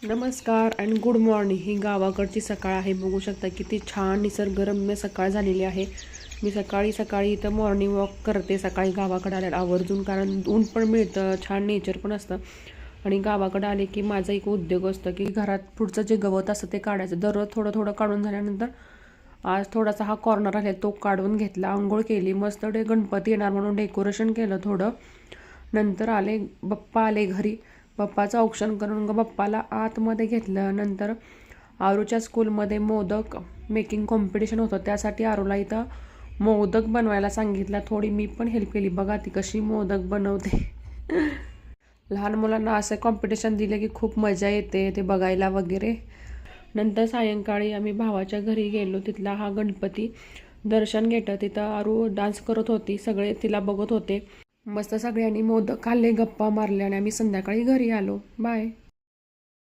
नमस्कार and good morning. ही गावाकडची सकाळ आहे. बघू शकता किती छान निसर्गरम्य सकाळ झालेली आहे. मी सकाळी इथं मॉर्निंग वॉक करते सकाळी गावाकडे आल्यावर आवर्जून, कारण ऊन पण मिळतं, छान नेचर पण असतं. आणि गावाकडे आले की माझा एक उद्योग असतं की घरात पुढचं जे गवत असतं ते काढायचं. दररोज थोडं थोडं काढून झाल्यानंतर आज थोडासा हा कॉर्नर आहे तो काढून घेतला, आंघोळ केली, मस्त गणपती येणार म्हणून डेकोरेशन केलं थोडं. नंतर बाप्पा आले घरी. बाप्पाचं औक्षण करून बाप्पाला आतमध्ये घेतलं. नंतर आरूच्या स्कूलमध्ये मोदक मेकिंग कॉम्पिटिशन होतं, त्यासाठी आरूला इथं मोदक बनवायला सांगितलं. थोडी मी पण हेल्प केली. बघा ती कशी मोदक बनवते. लहान मुलांना असं कॉम्पिटिशन दिले की खूप मजा येते ते बघायला वगैरे. नंतर सायंकाळी आम्ही भावाच्या घरी गेलो. तिथला हा गणपती दर्शन घेतलं. तिथं आरू डान्स करत होती, सगळे तिला बघत होते. मस्त सगळ्यांनी मोदक खाल्ले, गप्पा मारल्या आणि आम्ही संध्याकाळी घरी आलो. बाय.